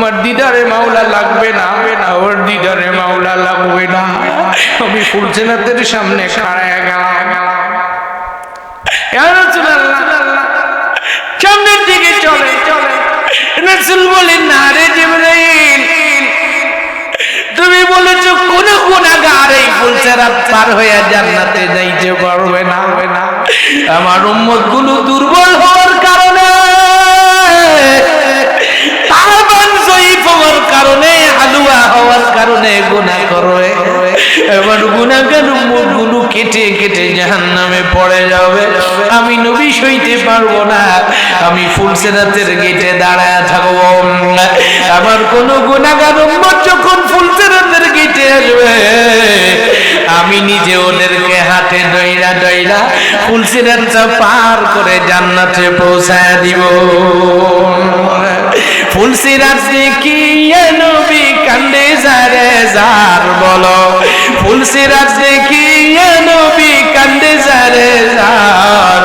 আমার দিদারে মাওলা লাগবে না, আমার দিদারে মাওলা লাগবে না। আমি ফুলসেনাতের সামনে খাড়ায় গেলাম, ইয়া রাসূলুল্লাহ সামনের দিকে চলে। রাসূল বলেন, না রে জিবরাইল, তুমি বলেছো কোন গুনাহগার এই ফুলসেরাত পার হয়ে জান্নাতে যাইতে পারবে না। আমার উম্মত গুলো দুর্বল হওয়ার কারণে, তারবান জয়ীফ হওয়ার কারণে, হালুয়া হওয়ার কারণে গুনাহ করে। এবার গুনাহগার উম্মত গুলো কেটে কেটে জাহান্নামে পড়ে যাবে। আমি নবী সইতে পারবো না, আমি ফুলসেরাতের গেটে দাঁড়ায় থাকবো। আমার কোন গুনাহগার উম্মত যখন ফুলসেরাতের গেটে আসবে, আমি নিজে ওদেরকে হাতে ধইরা ধইরা ফুলসিরাতটা পার করে জান্নাতে পৌঁছায় দিব। ফুলসিরাত দেখিয়ে নবী কান্দে যারে যার, বলো ফুলসিরাত দেখিয়ে নবী কান্দে যারে যার।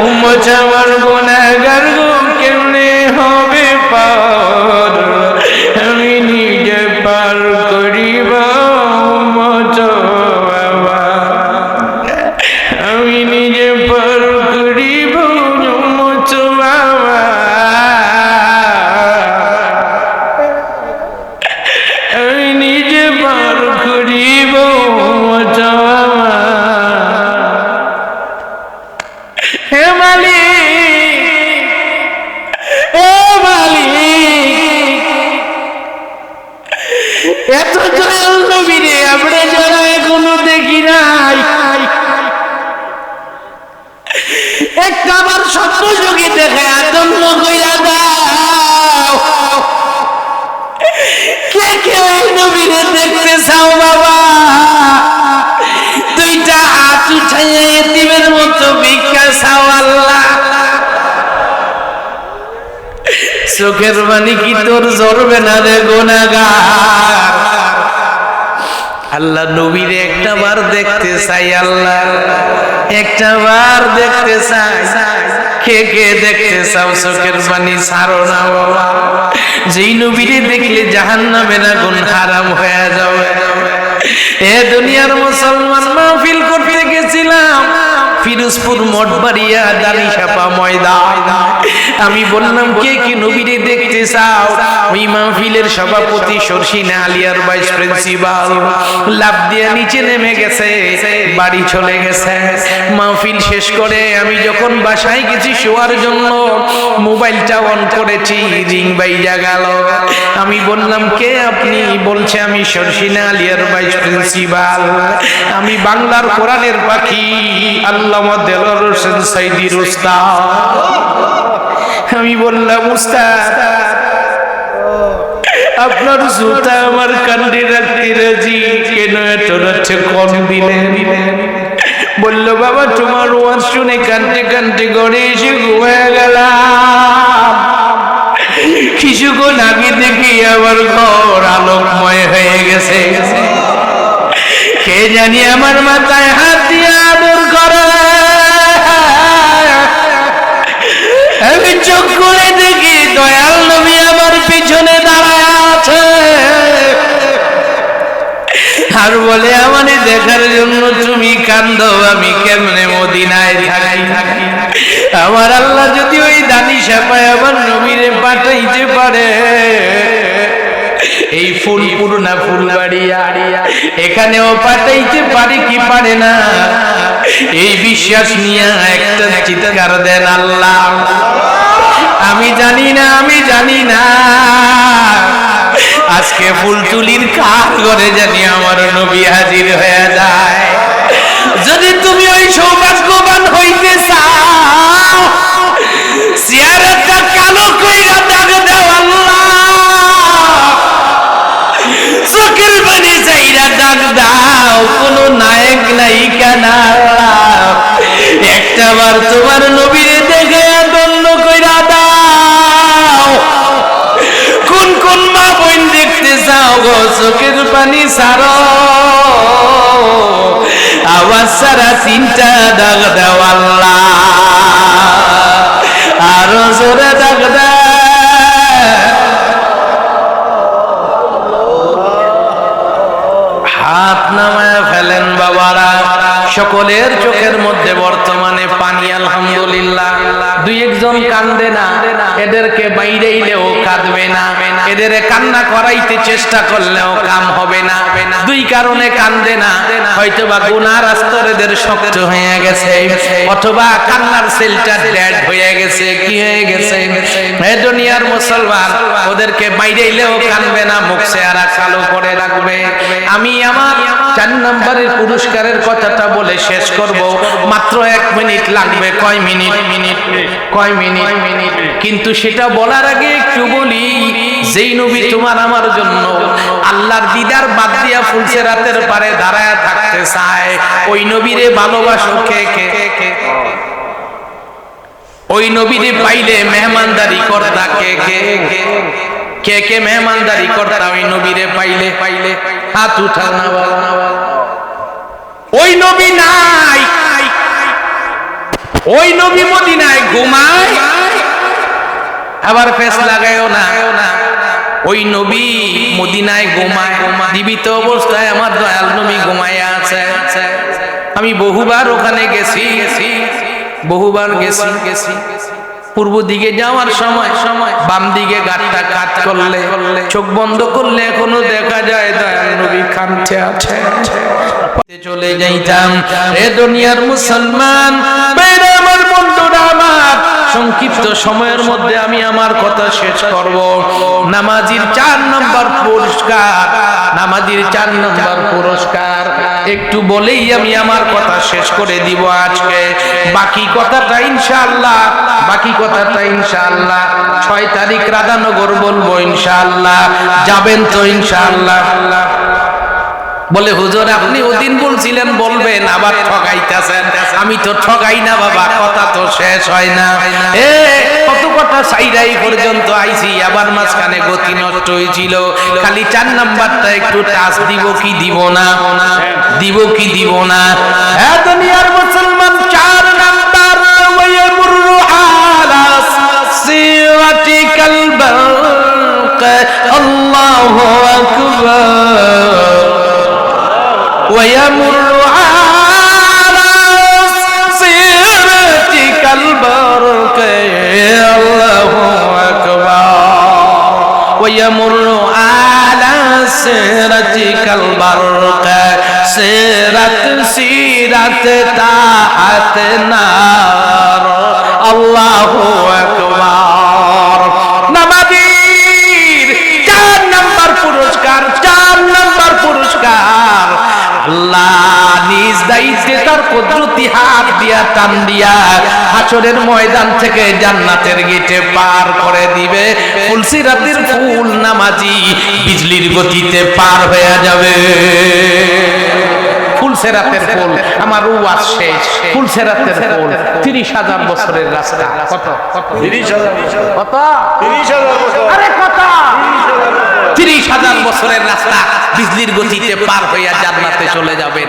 উম্মত আমার গুনাহগার গো কেমনে হবে পার, আমি নিজে পার করিব। আমি নিজে পার করিব, আমি নিজে পার করিব। হে মালিক, ও মালিক, এত দয়াল নবী রে আমরা যারা এখনো দেখি নাই, একটা আবার স্বপ্ন যোগী দেখে আদম্য কইরা দাও। কে কে ওই নবীরে দেখতে চাও বাবা? দুইটা হাত উঠাইয়া এতিমের মতো ভিক্ষা চাও আল্লাহ। চোখের পানি কি তোর ঝরবে না রে গুনাহগার? আল্লাহ নবীরে একটা বার দেখতে চাই, আল্লাহ একটা বার দেখতে চাই। কে কে দেখতে চাও? চোখের পানি ছাড়ো না বাবা। যেই নবীরে দেখলে জাহান্নামের আগুন হারাম হয়ে যাবে। এ দুনিয়ার মুসলমান, মাহফিল করতে গেছিলাম ফিরোজপুর মঠবাড়িয়া দানিশাপা ময়দান। আমি বললাম কে কি নবীরে দেখতে চাও? ওই মাহফিলের সভাপতি শর্ষিনা আলিয়ার ভাইস প্রিন্সিপাল লাফ দিয়ে নিচে নেমে গেছে, বাড়ি চলে গেছে। মাহফিল শেষ করে আমি যখন বাসায় গেছি শোয়ার জন্য, মোবাইলটা অন করেছি, রিং বাইজা গেল। আমি বললাম কে আপনি? বলছে আমি শর্ষিনা আলিয়ার ভাইস প্রিন্সিপাল, আমি বাংলার কোরআনের পাখি আল্লামা দেলোয়ার হোসেন সাইদির উস্তাদ। আমি বললাম উস্তাদ, আপনার জুতা আমার কান্দে রাখতে রাজি, কেন এত রাতে কম দিলেন? বললো বাবা তোমার ওয়াজ শুনে কান্দতে কান্দতে ঘরে এসে ঘুমিয়ে গেলাম। কিছুক্ষণ আগে দেখি আমার ঘর আলোকময় হয়ে গেছে। কে জানি আমার মাথায় হাত দিয়ে আদর করে। আমি চোখ করে দেখি দয়াল নবী আমার পিছনে দাঁড়ায় আছে, আর বলে আমারে দেখার জন্য তুমি কান্দো, আমি কেমনে মদিনায় থাকি। আমার আল্লাহ যদি ওই দানিশাপায় আমার নবীরে পাঠাইতে পারে, এই ফুলপুর না ফুলবাড়িয়া এখানেও পাঠাইতে পারে কি পারে না? এই বিশ্বাস নিয়ে একটা চিৎকার দেন আল্লাহ। আমি জানি না, আমি জানি না আজকে ফুলতুলির কার ঘরে জানি আমার নবী হাজির হয়ে যায়। যদি তুমি ওই সৌভাগ্যবান হইতে চাও, চেহারাটা কালো কইরা দাগ দাও আল্লাহ, চোখের পানি চাইরা দাগ দাও। কোন নায়ক নায়িকা না, একটা বার তোমার নবীরে দেখে দণ্ড কইরা দাও। কোন কোন মা বোন দেখতে চাও গো? চোখের পানি ছাড়ো, আওয়াজ ছাড়া তিনটা দাগ দাও আল্লাহ, আরো জোরে দাগ দাও। নামায় ফেলেন বাবারা। সকলের চোখের মধ্যে বর্তমানে পানি, আলহামদুলিল্লাহ। দুই একজন কান্দে না, এদেরকে বাইরেইলেও কাঁদবে না, এদের কান্না করাইতে চেষ্টা করলেও কাম হবে না। দুই কারণে কান্দে না, হয়তোবা গুনার স্তর এদের শক্ত হয়ে গেছে, অথবা কান্নার সেলটা ডেড হয়ে গেছে। কি হয়ে গেছে? হে দুনিয়ার মুসলমান, ওদেরকে বাইরেইলেও কানবে না, মুখ চেহারা কালো করে রাখবে। আমি আমার 4 নম্বরের পুরস্কারের কথাটা বলে শেষ করব, মাত্র 1 মিনিট লাগবে। কয় মিনিট? কয় মিনিট? কিন্তু সেটা বলার আগে একটু বলি, যেই নবী তোমার আমার জন্য আল্লাহর দিদার বাদ দিয়া ফুলসেরাতের পারে দাঁড়ায় থাকতে চায়, ওই নবীরে ভালোবাসো কে কে? ওই নবীরে পাইলে মেহমানদারি করতা কে কে? কে কে মেহমানদারি করতা ওই নবীরে পাইলে? হাত উঠাও না বাবা। ওই নবী নাই, ওই নবী মদিনায় ঘুমায়, আবার ফেস লাগায়ও না। ওই নবী মদিনায় ঘুমায়, জীবিত অবস্থায় আমার দয়াল নবী ঘুমায় আছে। আমি বহুবার ওখানে গেছি, বহুবার গেছি। পূর্ব দিকে যাওয়ার সময় বাম দিকে গাড়িটা কাট করলে, চোখ বন্ধ করলে এখনো দেখা যায় দয়াল নবী কাঁদতে আছে। চলে যাইতাম। এ দুনিয়ার মুসলমান ভাইরা আমার, বন্ধুরা আমার, সংক্ষিপ্ত সময়ের মধ্যে আমি আমার কথা শেষ করব। নামাজির 4 নম্বর পুরস্কার, নামাজির 4 নম্বর পুরস্কার একটু বলেই আমি আমার কথা শেষ করে দিব আজকে। বাকি কথাটা ইনশাআল্লাহ 6 তারিখ রাধানগর বলবো ইনশাআল্লাহ। যাবেন তো ইনশাআল্লাহ? বলে হুজুর আপনি ওদিন বলছিলেন বলবেন, আবার ঠকাইতেছেন। আমি তো ঠকাই না বাবা, কথা তো শেষ হয় না। কত কথা সাইরাই পর্যন্ত আইছি, আবার মাঝখানে গতি নষ্ট হয়েছিল। খালি 4 নাম্বারটা একটু টাচ দিব কি দিব না? দিব কি দিব না? হ্যাঁ দুনিয়ার মুসলমান, 4 নাম্বার ওয়ায়ামুরু আলা সিরাতিকাল বারক। আল্লাহু আকবার। ويمر على صراطك البرق. الله أكبر. ويمر على صراطك البرق. صراط تحت نار. الله أكبر. নামাজীর 4 নম্বর পুরস্কার, 4 নম্বর পুরস্কার। আল্লাহ নিজ দায়িত্বে তার কুদরতি হাত দিয়া টান দিয়া হাসরের ময়দান থেকে জান্নাতের গেটে পার করে দিবে। ফুলসিরাতের ফুল নামাজি বিজলির গতিতে পার হয়ে যাবে। ফুলসিরাতের ফুল, আমার ওয়াজ শেষ। ফুলসিরাতের ফুল 30,000 বছরের রাস্তা। কত? 30,000 কত? 30,000 বছর। আরে কত? 30,000 বছরের রাস্তা বিজলির গতিতে পার হইয়া জান্নাতে চলে যাবেন।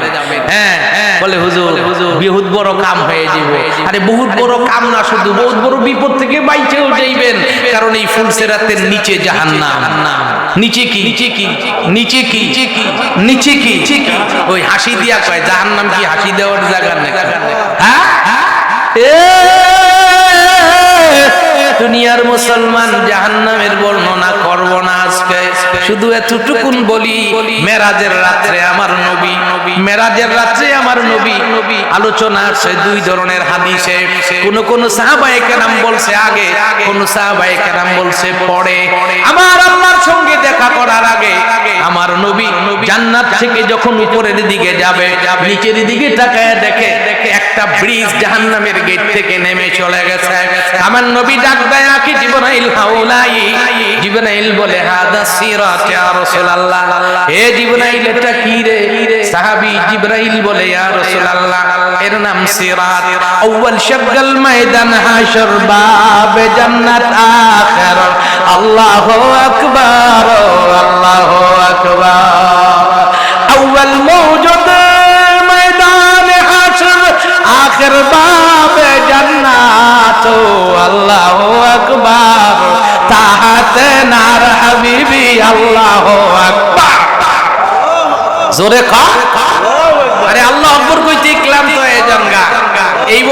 হ্যাঁ বলে হুজুর বহুত বড় কাম হয়ে যাবে। আরে বহুত বড় কাম না, শুধু বহুত বড় বিপদ থেকে বাইচেও যাইবেন। কারণ এই ফুলসিরাতের নিচে জাহান্নাম। নিচে কি? নিচে কি? ওই হাসি দিয়া কয় জাহান্নাম কি হাসি দেওয়ার জায়গা নাকি? হ্যাঁ দুনিয়ার মুসলমান, জাহান্নামের বর্ণনা করব না আজকে, শুধু এতটুকুন বলি। মেরাজের রাত্রে আমার নবী, মেরাজের রাত্রে আমার নবী আলোচনা আছে 2 ধরনের হাদিসে। কোন সাহাবায়ে কেরাম বলছে আগে, কোন সাহাবায়ে কেরাম বলছে পরে। আমার আল্লাহর সঙ্গে দেখা করার আগে আমার নবী জান্নাত থেকে যখন উপরের দিকে যাবে, নিচের দিকে তাকায় দেখে একটা ব্রিজ জাহান্নামের গেট থেকে নেমে চলে গেছে। আমার নবী ডাক দেয় কি জিবরাইল হাওলাই। জিবরাইল বলে হাদা সিরাত ইয়া রাসূলুল্লাহ। হে জিবরাইল এটা কি রে? সাহাবী জিবরাইল বলে ইয়া রাসূলুল্লাহ এর নাম সিরাত। আউয়াল শাগল ময়দান হাশর বাব জান্নাত আখির। আল্লাহু আকবার, আল্লাহু আকবার। আউয়াল মওজুদ ময়দান হাশর আখির বাব জান্নাত। আল্লাহু আকবার। তাহাতে নার হাবিবি। আল্লাহু আকবার। জোরে কা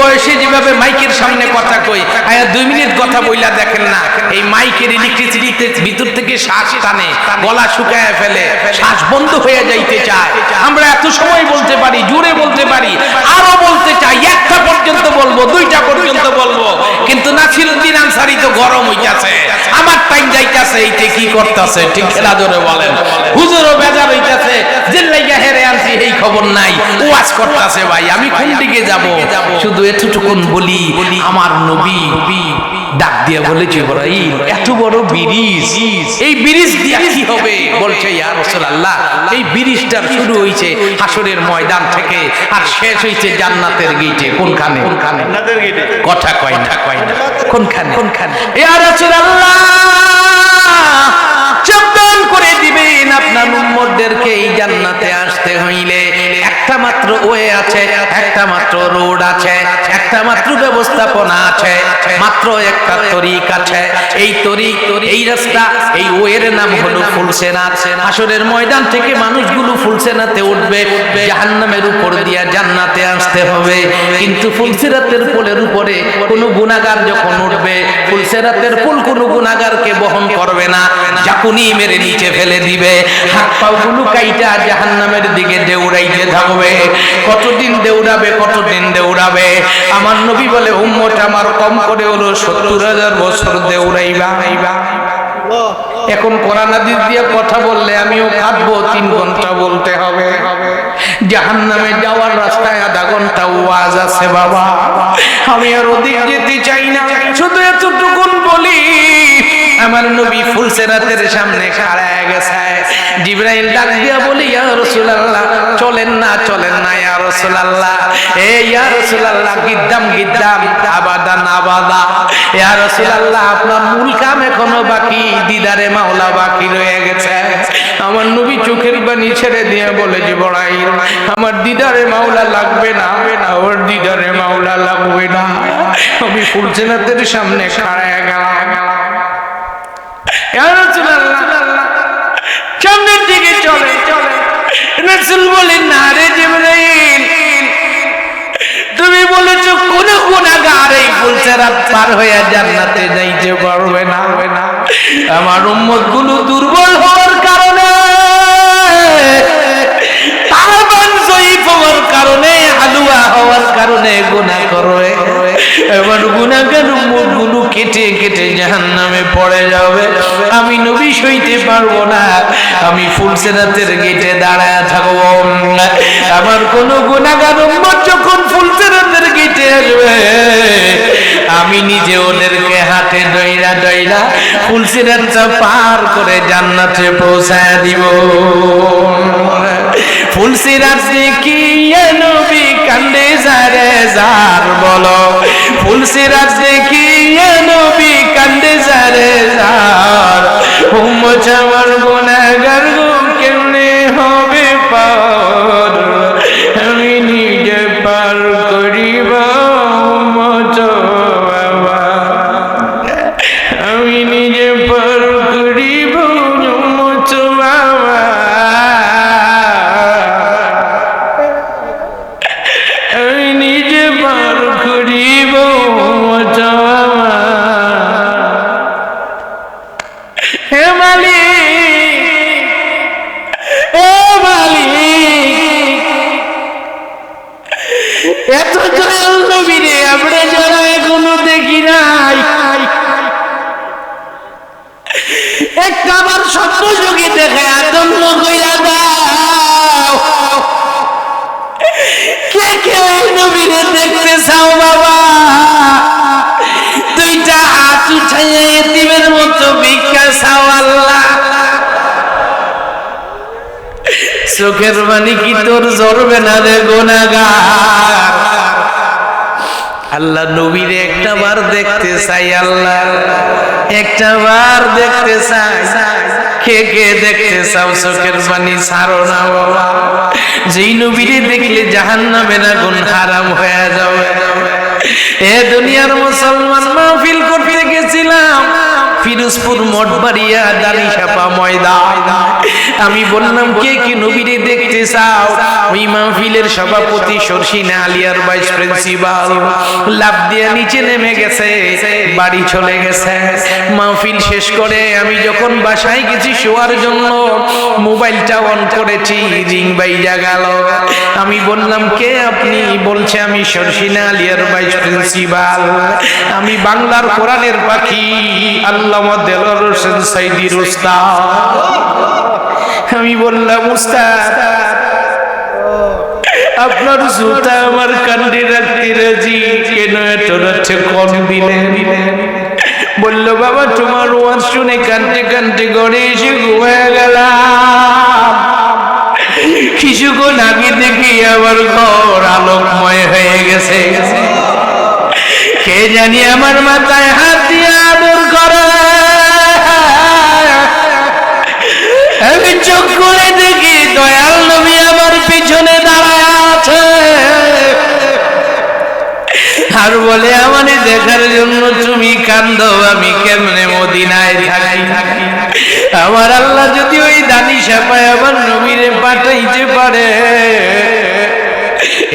বয়সে যেভাবে মাইকের সামনে কথা কই, আয়া 2 মিনিট কথা বইলা দেখেন না, এই মাইকের ইলেকট্রিসিটিতে ভিতর থেকে শ্বাস টানে, গলা শুকায় ফেলে, শ্বাস বন্ধ হয়ে যাইতে চায়। আমরা এত সময় বলতে পারি, জোরে বলতে পারি, আরো বলতে চাই, 1টা পর্যন্ত বলবো, 2টা পর্যন্ত বলবো, কিন্তু নাসিরউদ্দিন আনসারী তো গরম হইতাছে, আমার টাইম যাইতাছে, এইতে কি করতেছে? ঠিক খেলা ধরে বলেন। হুজুরও বেজার হইতাছে, জিল্লাইয়া হেরে আনছি এই খবর নাই, ওয়াজ করতেছে। ভাই আমি কোন দিকে যাব? শুধু এতটুকুন বলি, আমার নবী ডাক দিয়া বলেছে, ইব্রাহিম এত বড় ব্রিজ, এই ব্রিজ দিয়া কি হবে? বলছে ইয়া রাসূলুল্লাহ, এই ব্রিজটার শুরু হইছে হাসরের ময়দান থেকে আর শেষ হইছে জান্নাতের গেটে। কোনখানে? জান্নাতের গেটে। কথা কয় না, কোনখানে? ইয়া রাসূলুল্লাহ, সাবধান করে দিবেন আপনার উম্মতদেরকে, এই জান্নাতে আসতে হইলে একটা মাত্র ওয়ে আছে, একটা মাত্র রোড আছে, একটা মাত্র ব্যবস্থাপনা আছে, মাত্র একটা তরিক আছে। এই তরিক, এই রাস্তা, এই ওয়ের নাম হলো ফুলসেরাত। হাসরের ময়দান থেকে মানুষগুলো ফুলসেরাতে উঠবে, জাহান্নামের উপর দিয়া জান্নাতে আসতে হবে। কিন্তু ফুলসেরাতের পোলের উপরে কোনো গুনাহগার যখন উঠবে, ফুলসেরাতের পোল কোনো গুনাহগারকে বহন করবে না, জাকুনি মেরে নিচে ফেলে দিবে, হাত পাগুলো কাইটা জাহান্নামের দিকে দৌড়াইতে থাকবে। কতদিন দৌড়াবে, কতদিন দৌড়াবে? আমার নবী বলে, উম্মত আমার কম করে হলো 70,000 বছর দৌড়াইবা। এখন কোরআন হাদিস দিয়ে কথা বললে আমিও কাঁদবো, 3 ঘন্টা বলতে হবে। জাহান্নামে যাওয়ার রাস্তায় আধা ঘন্টা ওয়াজ আছে বাবা, আমি আর ওদিক যেতে চাই না। শুধু এতটুকুন বলি, আমার নবী ফুলসেরাতের সামনে খাড়া গেছে। জিবরাইল ডাক দিয়া বলি, ইয়া রাসূলুল্লাহ চলেন না, চলেন না ইয়া রাসূলুল্লাহ, এ ইয়া রাসূলুল্লাহ, গিদ্দাম গিদ্দাম, আবাদান আবাদা। ইয়া রাসূলুল্লাহ আপনার মূল কাম এখনো বাকি, দিদারে মাওলা বাকি রয়ে গেছে। আমার নবী চোখের পানি ছেড়ে দিয়ে বলে, জিবরাইল আমার দিদারে মাওলা লাগবে না, আমার দিদারে মাওলা লাগবে না। আমি ফুলসেরাতের সামনে খাড়া গেলাম। ইয়া রাসূলুল্লাহ সামনের দিকে চলে। রাসূল বলেন, না রে জিবরাইল, তুমি বলেছো কোন গুনাহগার এই ফুলসেরাত পার হয়ে জান্নাতে যাইতে পারবে না। আমার উম্মতগুলো দুর্বল হওয়ার কারণে, তারবান জয়ীফ হওয়ার কারণে, হালুয়া হওয়ার কারণে গুনাহ করে। এবার গুনাহগার উম্মতগুলো কেটে কেটে জাহান্নামে পড়ে যাবে। আমি নবী সইতে পারবো না, আমি ফুলসেরাতের গেটে দাঁড়ায় থাকবো। আমার কোন গুনাহগার উম্মত যখন ফুলসেরাতের গেটে আসবে, আমি নিজে ওদেরকে হাতে দইরা দইরা ফুলসিরাতটা পার করে জান্নাতে পৌঁছায় দিব। ফুলসিরাত দেখিয়ে নবী কান্দে যারে যার, বলো ফুলসিরাত দেখিয়ে নবী কান্দে যারে যার। উম্মত আমার গুনাহগার গো কেমনে হবে পার, আমি নিজে পার করিব উম্মত বাবা, আমি নিজে পার করিব উম্মত বাবা, আমি নিজে পার করিব উম্মত বাবা। হে মালিক, ও মালিক, এত দয়াল নবীরে আমরা যারা এখনো দেখি নাই, একটা আবার স্বপ্ন যোগে দেখে আদম্য কইরা দাও। কে কে নবীরে দেখতে চাও বাবা? 2টা হাত উঠাইয়া এতিমের মতো ভিক্ষা চাও আল্লাহ। চোখের পানি কি তোর ঝরবে না রে গুনাহগার? আল্লাহ নবীরে একটা বার দেখতে চাই, আল্লাহ একটা বার দেখতে চাই। কে কে দেখতে চাও? চোখের পানি ছাড়ো না বাবা। যেই নবীরে দেখলে জাহান্নামের আগুন হারাম হয়ে যাবে। এ দুনিয়ার মুসলমান, মাহফিল করতে গেছিলাম ফিরোজপুর মঠবাড়িয়া দাড়ি ছাপা ময়দান। আমি বললাম কে কি নবীরে দেখতে চাও? ওই মাহফিলের সভাপতি শর্ষিনা আলিয়ার ভাইস প্রিন্সিপাল লাফ দিয়ে নিচে নেমে গেছে, বাড়ি চলে গেছে। মাহফিল শেষ করে আমি যখন বাসায় গেছি শোয়ার জন্য, মোবাইলটা অন করেছি, রিং বাইজা গেল। আমি বললাম কে আপনি? বলছে আমি শর্ষিনা আলিয়ার ভাইস প্রিন্সিপাল, আমি বাংলার কোরআনের পাখি আল্লামা দেলোয়ার হোসেন সাইদির উস্তাদ। আমি বললাম উস্তাদ আপনার জুতা আমার কান্দে রাখতে রাজি, কেন এত রাতে কম দিলেন? বলল বাবা তোমার ওয়াজ শুনে কান্দতে কান্দতে ঘরে এসে ঘুমিয়ে গেলাম, কিছুক্ষণ আগে দেখি আমার ঘর আলোকময় হয়ে গেছে। কে জানি আমার মাথায় হাত দিয়ে আদর করে, আমি চোখ করে দেখি দয়াল নবী আমার পিছনে দাঁড়ায় আছে, আর বলে আমারে দেখার জন্য তুমি কান্দো, আমি কেমনে মদিনায় থাকি। আমার আল্লাহ যদি ওই দানি সাপায় আমার নবীরে পাঠাইতে পারে,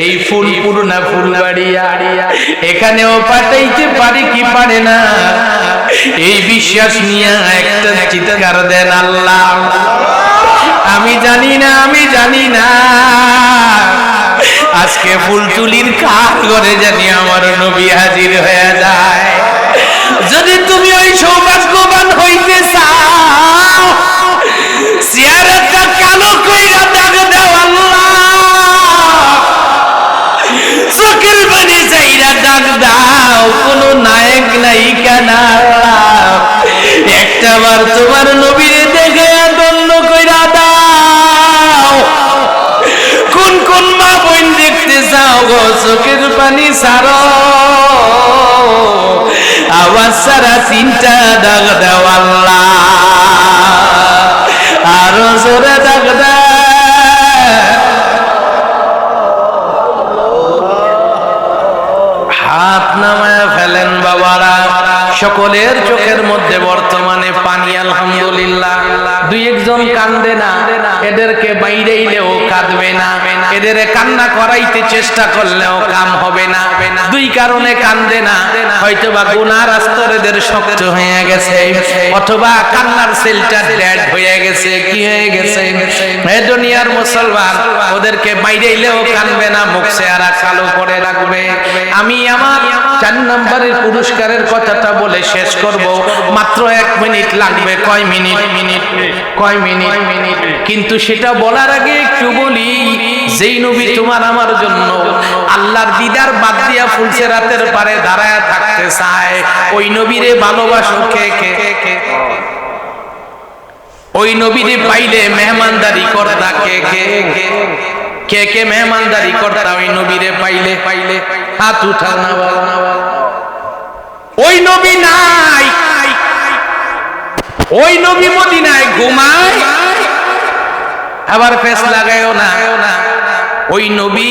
এই ফুলপুর না ফুলবাড়িয়া এখানেও পাঠাইতে পারে কি পারে না, এই বিশ্বাস নিয়ে একটা চিৎকার দেন আল্লাহ। আমি জানি না, আমি জানি না আজকে ফুলতুলির কার ঘরে জানি আমার নবী হাজির হয়ে যায়। যদি তুমি ওই সৌভাগ্যবান হইতে চাও, চেহারাটা কালো কইরা দাগ দাও আল্লাহ, চোখের পানি চাইরা দাগ দাও, কোন নায়ক নায়িকা না, একটা বার তোমার নবীরে দেখে দন্য কইরা দাও। কোন কোন মা বোন দেখতে চাও গো, চোখের পানি ছাড়ো, আওয়াজ ছাড়া চিন্তা দাগ দাও আল্লাহ, আরো জোরে দাগ দাও। হাত নামায় ফেলেন বাবারা, সকলের চোখের মধ্যে বর্তমানে পানি আলহামদুলিল্লাহ। দুই একজন কান্দে না, এদেরকে বাইরেইলেও কাঁদবে না, এদের কান্না করাইতে চেষ্টা করলেও কাম হবে না। দুই কারণে কান্দে না, হয়তো বা গুনার আস্তর এদের শক্ত হয়ে গেছে, অথবা কান্নার সেলটা ডেড হয়ে গেছে। কি হয়ে গেছে? এ দুনিয়ার মুসলমান ওদেরকে বাইরেইলেও কাঁদবে না, মুখ চেহারা কালো করে রাখবে। আমি আমার 4 নম্বরের পুরস্কারের কথাটা বলে শেষ করব, মাত্র 1 মিনিট লাগবে। কয় মিনিট? কয় মিনিট? কিন্তু সেটা বলার আগে একটু বলি, যেই নবী তোমার আমার জন্য আল্লাহর দিদার বাদ দিয়া ফুলসেরাতের পারে দাঁড়ায় থাকতে চায়, ওই নবীরে ভালোবাসো কে কে? ওই নবীরে পাইলে মেহমানদারি করতা কে কে? কে কে মেহমানদারি করতা ওই নবীরে পাইলে? হাত উঠাও না বাবা। ওই নবী নাই, ওই নবী মদিনায় ঘুমায়, আবার ফেস লাগায়ও না। ওই নবী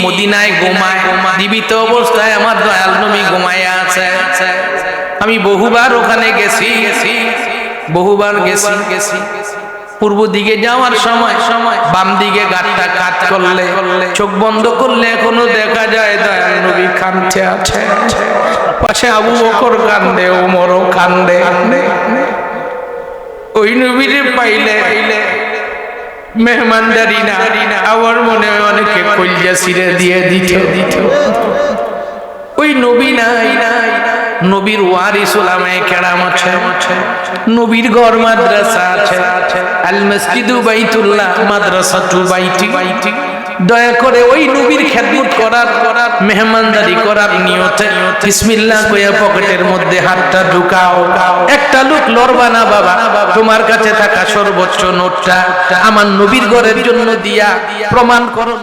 মদিনায় ঘুমায়, জীবিত অবস্থায় আমার দয়াল নবী ঘুমায় আছে। আমি বহুবার ওখানে গেছি, বহুবার গেছি। পূর্ব দিকে যাওয়ার সময় বাম দিকে গাড়িটা কাট করলে, চোখ বন্ধ করলে এখনো দেখা যায় দয়াল নবী কাঁদতে আছে, পাশে আবু বকর কান্দে, ওমরও কান্দে। ওই নবীরে পাইলে মেহমানদারি না, আমার মনে হয় অনেকে কলজা ছিঁড়ে দিয়ে দিত। ওই নবী নাই, নবীর ওয়ারিস উলামায়ে কেরাম আছে, নবীর ঘর মাদ্রাসা আছে, আল মসজিদু বাইতুল্লাহ মাদ্রাসাতু বাইতি। দয়া করে ওই নবীর খেদমত করার, মেহমানদারি করার নিয়তে বিসমিল্লাহ কইয়া পকেটের মধ্যে হাতটা ঢুকাও। একটা লোক লড়বা না বাবা, তোমার কাছে থাকা সর্বোচ্চ নোটটা আমার নবীর ঘরের জন্য দিয়া প্রমাণ করো।